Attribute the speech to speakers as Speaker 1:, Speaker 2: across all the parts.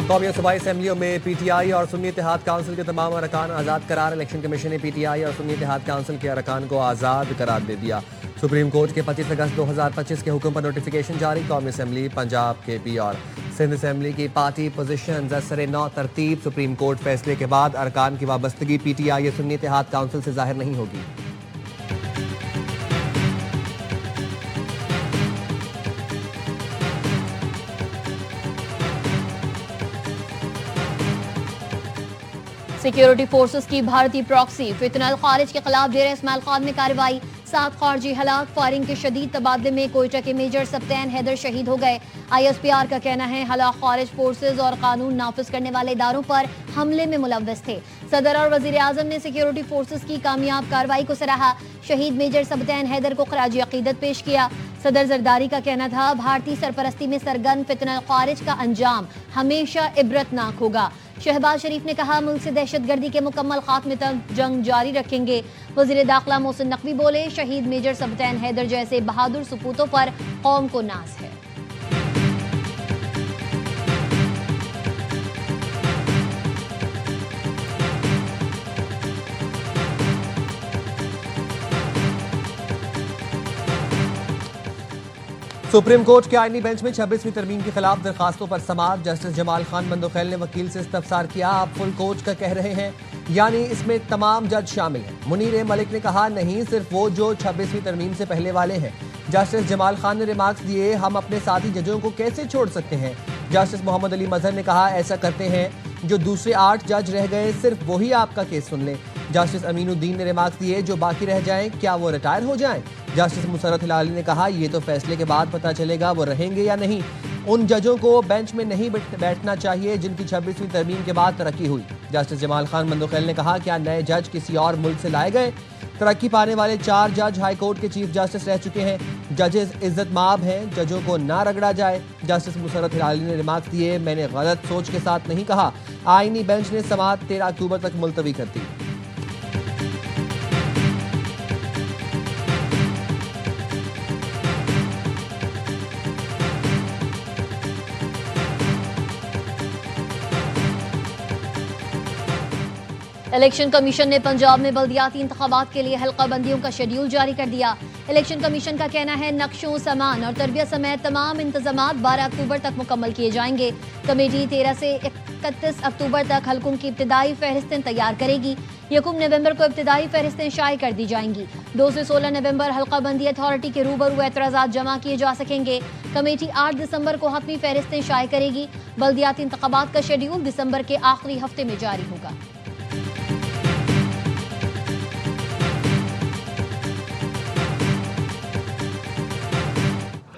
Speaker 1: कौमी सूबाई असम्बलियों में PTI और सुन्नी इत्तेहाद काउंसिल के तमाम अरकान आज़ाद करार। इलेक्शन कमीशन ने PTI और सुन्नी इत्तेहाद काउंसिल के अरकान को आज़ाद करार दे दिया। सुप्रीम कोर्ट के 25 अगस्त 2025 के हुक्म पर नोटिफिकेशन जारी। कौमी असम्बली पंजाब, KP और सिंध असम्बली की पार्टी पोजीशन असर नौ तरतीब। सुप्रीम कोर्ट फैसले के बाद अरकान की वाबस्तगी PTI या सुन्नी इत्तेहाद काउंसिल से जाहिर नहीं होगी।
Speaker 2: सिक्योरिटी फोर्सेस की भारतीय प्रॉक्सी फितनल खारिज के खिलाफ डेरा इस्माइल खान में कार्रवाई। 7 खारजी हलाक। फायरिंग के शदीद तबादले में कोयटा के मेजर सब्तैन हैदर शहीद हो गए। ISPR का कहना है हलाक खारिज फोर्सेज और कानून नाफिज करने वाले इदारों पर हमले में मुलव्वस थे। सदर और वजीर आजम ने सिक्योरिटी फोर्सेज की कामयाब कार्रवाई को सराहा। शहीद मेजर सब्तैन हैदर को खराज अकीदत पेश किया। सदर जरदारी का कहना था भारतीय सरपरस्ती में सरगर्म फितनल खारिज का अंजाम हमेशा इबरतनाक होगा। शहबाज शरीफ ने कहा मुल्क से दहशतगर्दी के मुकम्मल खात्मे तक जंग जारी रखेंगे। वजीर दाखिला मोहसिन नकवी बोले शहीद मेजर सब्तैन हैदर जैसे बहादुर सपूतों पर कौम को नाज है।
Speaker 1: सुप्रीम कोर्ट के आईनी बेंच में 26वीं तरमीम के खिलाफ दरखास्तों पर समाअत। जस्टिस जमाल खान बंदोखैल ने वकील से इस्तफसार किया। आप फुल कोर्ट का कह रहे हैं, यानी इसमें तमाम जज शामिल हैं। मुनीर मलिक ने कहा नहीं, सिर्फ वो जो 26वीं तरमीम से पहले वाले हैं। जस्टिस जमाल खान ने रिमार्क्स दिए, हम अपने साथी जजों को कैसे छोड़ सकते हैं। जस्टिस मोहम्मद अली मजहर ने कहा ऐसा करते हैं जो दूसरे 8 जज रह गए सिर्फ वही आपका केस सुन लें। जस्टिस अमीनुद्दीन ने रिमार्क्स दिए, जो बाकी रह जाएं क्या वो रिटायर हो जाएं। जस्टिस मुसर्रत हिलाली ने कहा ये तो फैसले के बाद पता चलेगा वो रहेंगे या नहीं। उन जजों को बेंच में नहीं बैठना चाहिए जिनकी 26वीं तरमीम के बाद तरक्की हुई। जस्टिस जमाल खान बंदोखैल ने कहा क्या नए जज किसी और मुल्क से लाए गए। तरक्की पाने वाले 4 जज हाई कोर्ट के चीफ जस्टिस रह चुके हैं। जजेस इज्जत माब हैं, जजों को ना रगड़ा जाए। जस्टिस मुसर्रत हिलाली ने रिमार्क्स दिए, मैंने गलत सोच के साथ नहीं कहा। आईनी बेंच ने समाअत 13 अक्टूबर तक मुलतवी कर दी।
Speaker 2: इलेक्शन कमीशन ने पंजाब में बल्दियाती इंतखाबात के लिए हल्का बंदियों का शेड्यूल जारी कर दिया। इलेक्शन कमीशन का कहना है नक्शों, सामान और तरबियत समेत तमाम इंतजामात 12 अक्टूबर तक मुकम्मल किए जाएंगे। कमेटी 13 से 31 अक्टूबर तक हल्कों की इब्तिदाई फहरिस्तें तैयार करेगी। 1 नवंबर को इब्तिदाई फहरिस्तें शाये कर दी जाएंगी। 2 से 16 नवंबर हल्का बंदी अथॉरिटी के रूबरू एतराज़ात जमा किए जा सकेंगे। कमेटी 8 दिसंबर को हतमी फहरिस्तें शाये करेगी। बल्दियाती इंतखाबात का शेड्यूल दिसंबर के आखिरी हफ्ते में जारी होगा।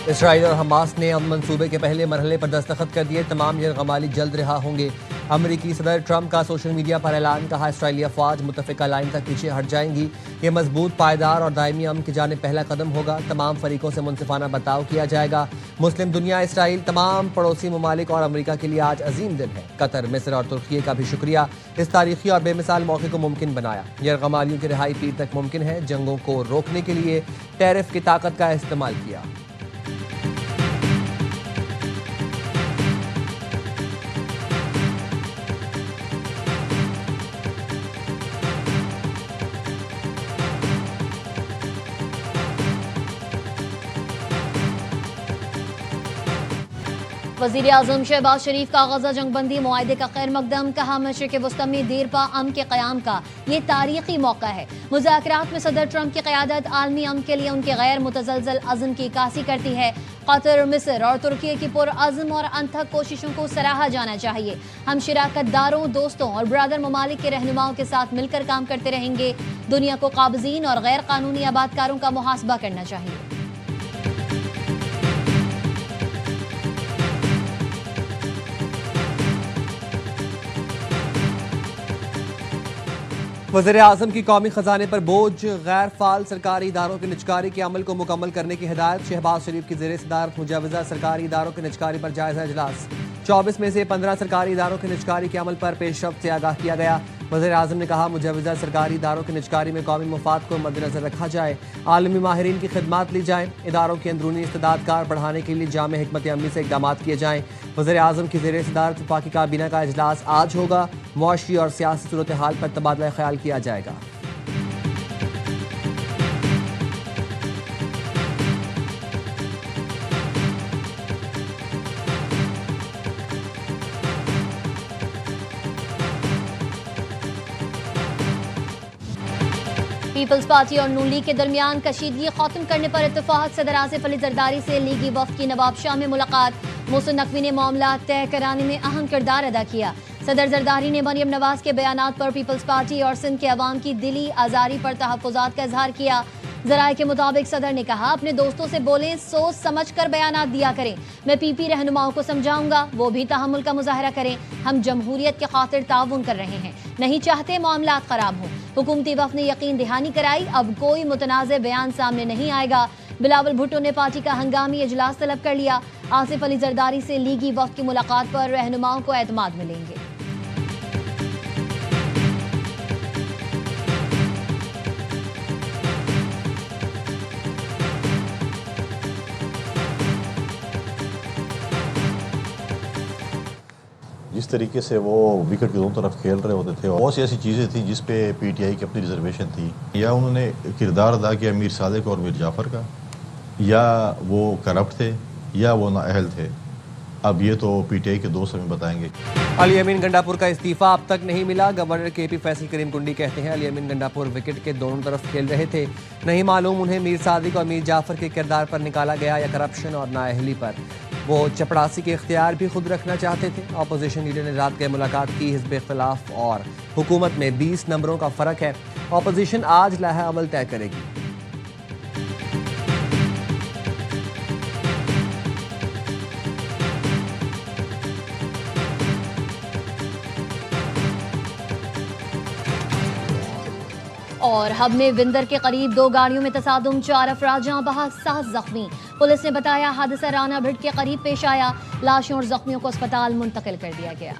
Speaker 1: इसराइल और हमास ने अमन मंसूबे के पहले मरहले पर दस्तखत कर दिए। तमाम यरगमाली जल्द रिहा होंगे। अमरीकी सदर ट्रंप का सोशल मीडिया पर ऐलान, कहा इसराइली अफवाज मुतफ़िका लाइन तक पीछे हट जाएंगी। ये मजबूत, पायदार और दायमी अमन की जानिब पहला कदम होगा। तमाम फरीकों से मुनसिफाना बर्ताव किया जाएगा। मुस्लिम दुनिया, इसराइल, तमाम पड़ोसी ममालिक और अमरीका के लिए आज अजीम दिन है। कतर, मिस्र और तुर्की का भी शुक्रिया, इस तारीखी और बेमिसाल मौके को मुमकिन बनाया। यरगमालियों की रिहाई पीर तक मुमकिन है। जंगों को रोकने के लिए टैरिफ की ताकत का इस्तेमाल किया।
Speaker 2: वज़ीर आज़म शहबाज शरीफ का गजा जंगबंदी मुआहदे का खैर मकदम, कहा मशरिक़ वस्ती में देरपा अमन के क़याम का ये तारीख़ी मौका है। मुज़ाकरात में सदर ट्रंप की क़यादत आलमी अमन के लिए उनके गैर मुतज़लज़ल अज़्म की अक्कासी करती है। कतर, मिस्र और तुर्की की पुरअज़्म और अनथक कोशिशों को सराहा जाना चाहिए। हम शिराकतदारों, दोस्तों और ब्रादर ममालिक के रहनुमाओं के साथ मिलकर काम करते रहेंगे। दुनिया को काबिज़ीन और गैर कानूनी आबादकारों का मुहासबा करना चाहिए।
Speaker 1: वज़ीर आज़म की कौमी खजाने पर बोझ, गैर फाल सरकारी इदारों के निजकारी के अमल को मुकम्मल करने की हिदायत। शहबाज शरीफ की ज़ेर सदारत मुजवज़ा सरकारी इदारों के निजकारी पर जायज़ा इजलास। 24 में से 15 सरकारी इदारों के निजकारी के अमल पर पेशरफ्त से आगाह किया गया। वज़ीर-ए-आज़म ने कहा मुजवज़ा सरकारी इदारों की निजकारी में कौमी मफाद को मद्देनजर रखा जाए, आलमी माहिरीन की खिदमात ली जाए, इदारों की अंदरूनी इस्तेदादकार बढ़ाने के लिए जामे हिकमत अमली से इकदाम किए जाएँ। वज़ीर-ए-आज़म की ज़ेर सदारत वफाकी काबीना का इजलास आज होगा। मुआशी और सियासी सूरत हाल पर तबादला ख्याल किया जाएगा।
Speaker 2: पीपल्स पार्टी और नून लीग के दरमियान कशीदगी खत्म करने पर इत्तेफाक। सदर आसिफ अली जरदारी से लीगी वफ्द की नवाब शाह में मुलाकात। मोहसिन नकवी ने मामला तय कराने में अहम किरदार अदा किया। सदर जरदारी ने मरियम नवाज के बयानात पर पीपल्स पार्टी और सिंध के अवाम की दिली आजारी पर तहफ़्फ़ुज़ात का इजहार किया। जराये के मुताबिक सदर ने कहा अपने दोस्तों से बोलें, सोच समझ कर बयानात दिया करें। मैं पीपी रहनुमाओं को समझाऊंगा, वो भी तहम्मुल का मुजाहरा करें। हम जमहूरियत के खातिर ताउन कर रहे हैं, नहीं चाहते मामलात खराब हों। हुकूमती वफ़द ने यकीन दहानी कराई, अब कोई मुतनाज़ बयान सामने नहीं आएगा। बिलावल भुट्टो ने पार्टी का हंगामी इजलास तलब कर लिया। आसिफ अली जरदारी से लीगी वफ़द की मुलाकात पर रहनुमाओं को एतमाद मिलेंगे।
Speaker 3: जिस तरीके से वो विकेट के दोनों तरफ खेल रहे होते थे, बहुत सी ऐसी चीज़ें थी जिस पे पीटीआई की अपनी रिजर्वेशन थी। या उन्होंने किरदार अदा किया मीर सादिक और मीर जाफ़र का, या वो करप्ट थे या वो नाअहल थे। अब ये तो पीटीआई के दोस्त हमें बताएंगे।
Speaker 1: अली अमीन गंडापुर का इस्तीफा अब तक नहीं मिला। गवर्नर केपी फैसल करीम कुंडी कहते हैं अली अमीन गंडापुर विकेट के दोनों तरफ खेल रहे थे, नहीं मालूम उन्हें मीर सादिक और मीर जाफ़र के किरदार पर निकाला गया या करप्शन और नाअहली पर। वो चपड़ासी के इख्तियार भी खुद रखना चाहते थे। अपोजिशन लीडर ने रात गए मुलाकात की। हिज़्ब इख्तिलाफ और हुकूमत में 20 नंबरों का फ़र्क है। अपोजिशन आज लाहा अमल तय करेगी।
Speaker 2: और हब में विंदर के करीब 2 गाड़ियों में तसादुम, 4 अफराद जहां बहा, 7 जख्मी। पुलिस ने बताया हादसा राना भिट के करीब पेश आया। लाशों और जख्मियों को अस्पताल मुंतकिल कर दिया गया।